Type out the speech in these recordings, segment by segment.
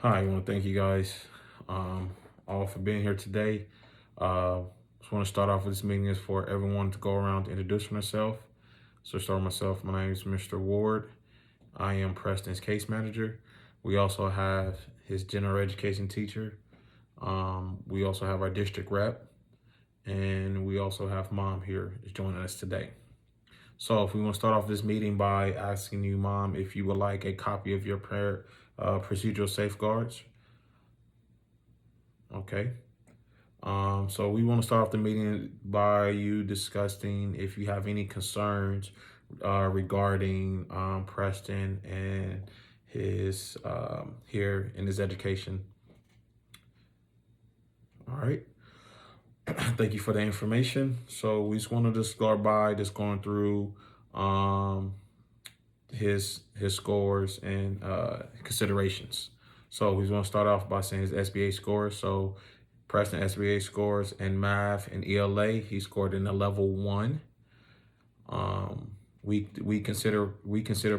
Hi, I want to thank you guys all for being here today. Just want to start off with this meeting is for everyone to go around introducing themselves. So start with myself. My name is Mr. Ward. I am Preston's case manager. We also have his general education teacher. We also have our district rep, and we also have Mom here is joining us today. So if we want to start off this meeting by asking you, Mom, if you would like a copy of your procedural safeguards. Okay. So we want to start off the meeting by you discussing if you have any concerns regarding Preston and his here in his education. All right. Thank you for the information. So we just wanted to start by just going through um, his scores and considerations. So he's going to start off by saying his SBA scores. So Preston SBA scores in math and ELA, he scored in a level 1. We consider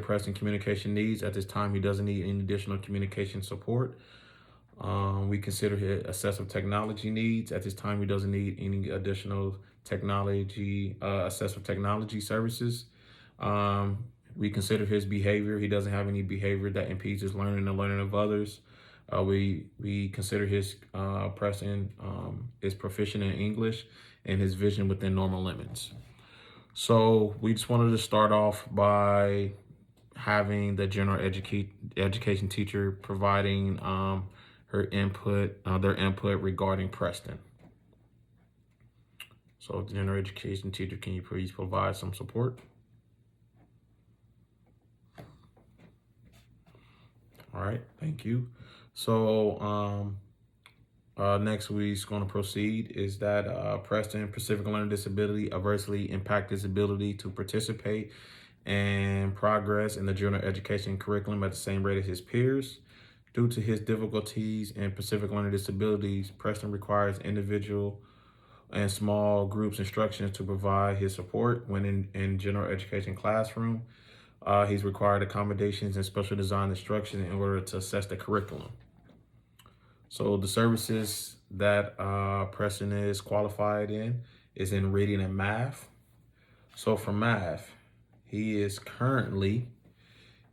Preston communication needs. At this time, he doesn't need any additional communication support. We consider his assesstive technology needs. At this time, he doesn't need any additional assesstive technology services. We consider his behavior. He doesn't have any behavior that impedes his learning and the learning of others. We consider his Preston is proficient in English and his vision within normal limits. So we just wanted to start off by having the education teacher providing their input regarding Preston. So the general education teacher, can you please provide some support? All right, thank you. So next we're going to proceed is that Preston Pacific Learning Disability adversely impact his ability to participate and progress in the general education curriculum at the same rate as his peers. Due to his difficulties and Pacific Learning Disabilities, Preston requires individual and small groups instructions to provide his support when in general education classroom. He's required accommodations and special design instructions in order to assess the curriculum. So the services that Preston is qualified in is in reading and math. So for math, he's currently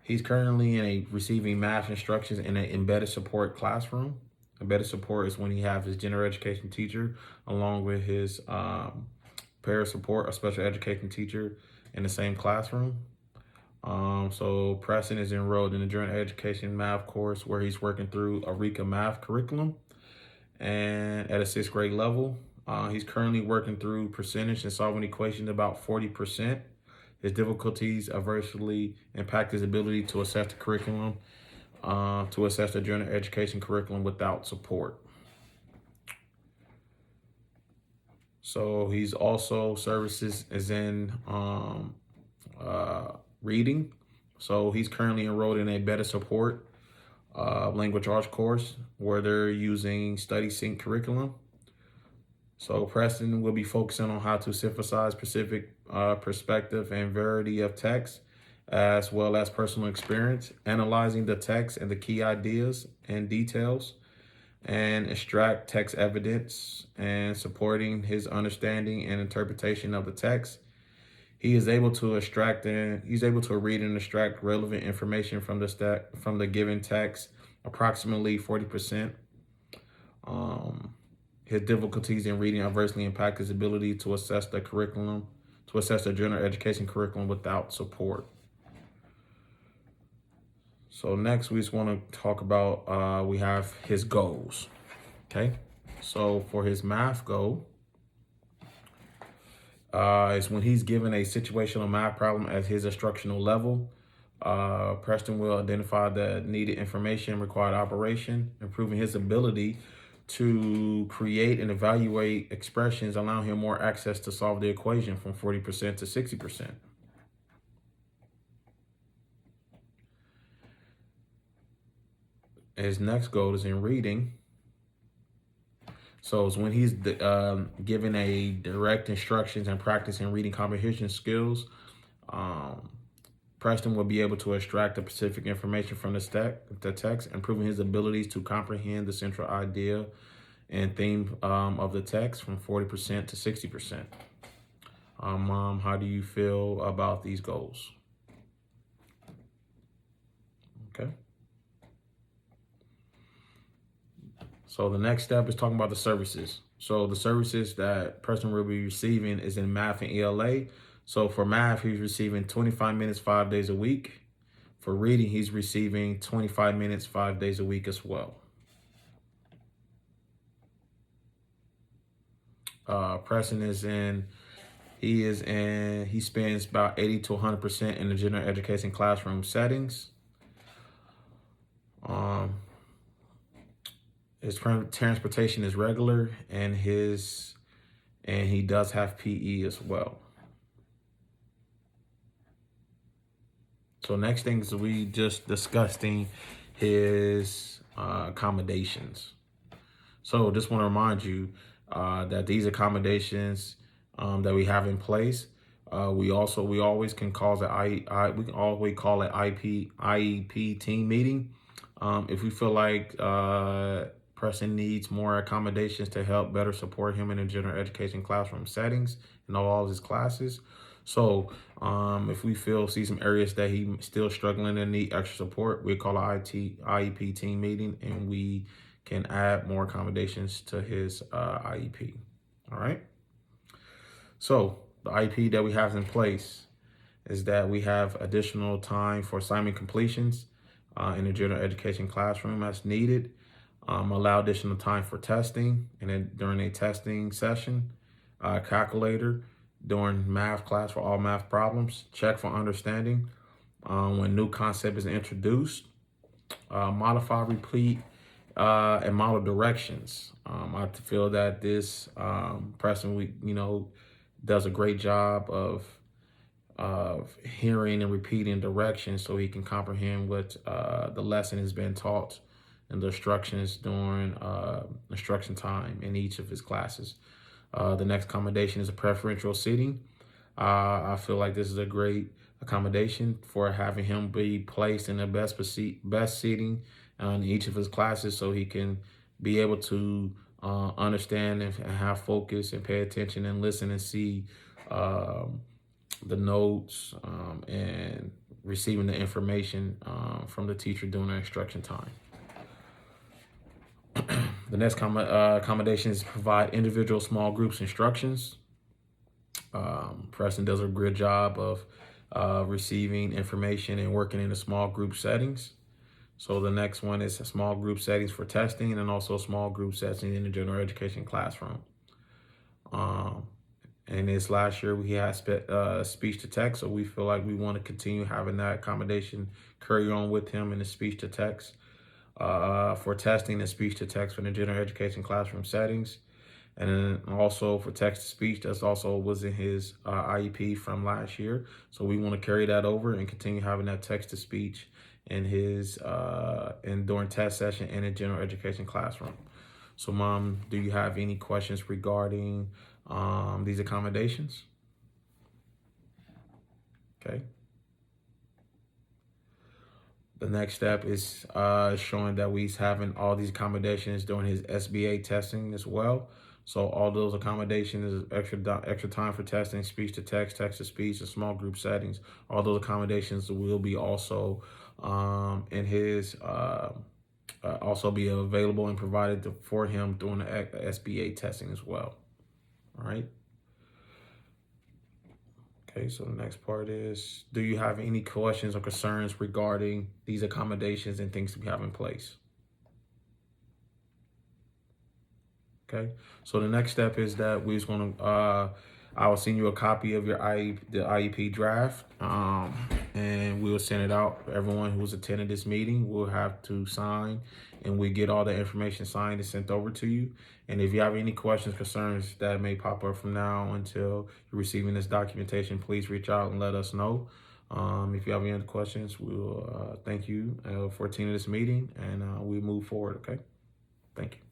in a receiving math instructions in an embedded support classroom. Embedded support is when he has his general education teacher along with his para support, a special education teacher in the same classroom. So Preston is enrolled in the general education math course where he's working through a RECA math curriculum and at a 6th grade level. He's currently working through percentage and solving equations about 40%. His difficulties adversely impact his ability to assess the curriculum, to assess the general education curriculum without support. So he's also services is in reading. So he's currently enrolled in a better support language arts course where they're using study sync curriculum. So Preston will be focusing on how to synthesize specific perspective and variety of text, as well as personal experience, analyzing the text and the key ideas and details, and extract text evidence, and supporting his understanding and interpretation of the text. He's able to read and extract relevant information from the given text, approximately 40%. His difficulties in reading adversely impact his ability to assess the general education curriculum without support. So next we just want to talk about, we have his goals, okay? So for his math goal, is when he's given a situational math problem at his instructional level, Preston will identify the needed information, required operation, improving his ability to create and evaluate expressions, allowing him more access to solve the equation from 40% to 60%. His next goal is in reading. So it's when he's given a direct instructions and practicing reading comprehension skills, Preston will be able to extract the specific information from the text, improving his abilities to comprehend the central idea and theme of the text from 40% to 60%. Mom, how do you feel about these goals? Okay. So the next step is talking about the services. So the services that Preston will be receiving is in math and ELA. So for math, he's receiving 25 minutes 5 days a week. For reading, he's receiving 25 minutes 5 days a week as well. Preston he spends about 80 to 100% in the general education classroom settings. His transportation is regular, and he does have PE as well. So next things we just discussing his accommodations. So just want to remind you that these accommodations that we have in place, we always can call we can always call it IEP team meeting if we feel like Preston needs more accommodations to help better support him in the general education classroom settings in all of his classes. So if we see some areas that he's still struggling and need extra support, we call an IEP team meeting, and we can add more accommodations to his IEP. All right. So the IEP that we have in place is that we have additional time for assignment completions in the general education classroom as needed. Allow additional time for testing, and then during a testing session, calculator during math class for all math problems, check for understanding when new concept is introduced, modify, repeat, and model directions. I feel that this Preston, does a great job of hearing and repeating directions so he can comprehend what the lesson has been taught and the instructions during instruction time in each of his classes. The next accommodation is a preferential seating. I feel like this is a great accommodation for having him be placed in the best seating in each of his classes so he can be able to understand and have focus and pay attention and listen and see the notes and receiving the information from the teacher during the instruction time. The next accommodation is provide individual small groups instructions. Preston does a good job of receiving information and working in the small group settings. So the next one is small group settings for testing, and also small group settings in the general education classroom. And this last year we had speech to text, so we feel like we want to continue having that accommodation carry on with him in the speech to text for testing and speech to text for the general education classroom settings. And then also for text to speech, that's also was in his IEP from last year. So we want to carry that over and continue having that text to speech in his during test session and in general education classroom. So Mom, do you have any questions regarding these accommodations? Okay. The next step is showing that he's having all these accommodations during his SBA testing as well. So all those accommodations is extra time for testing, speech to text, text to speech, and small group settings. All those accommodations will be also in his also be available and provided for him during the SBA testing as well. All right. Okay, so the next part is, do you have any questions or concerns regarding these accommodations and things we have in place? Okay, so the next step is that we're going to, I will send you a copy of your the IEP draft, and we will send it out. Everyone who's attended this meeting will have to sign, and we get all the information signed and sent over to you. And if you have any questions, concerns that may pop up from now until you're receiving this documentation, please reach out and let us know. If you have any other questions, we'll thank you for attending this meeting, and we move forward. Okay, thank you.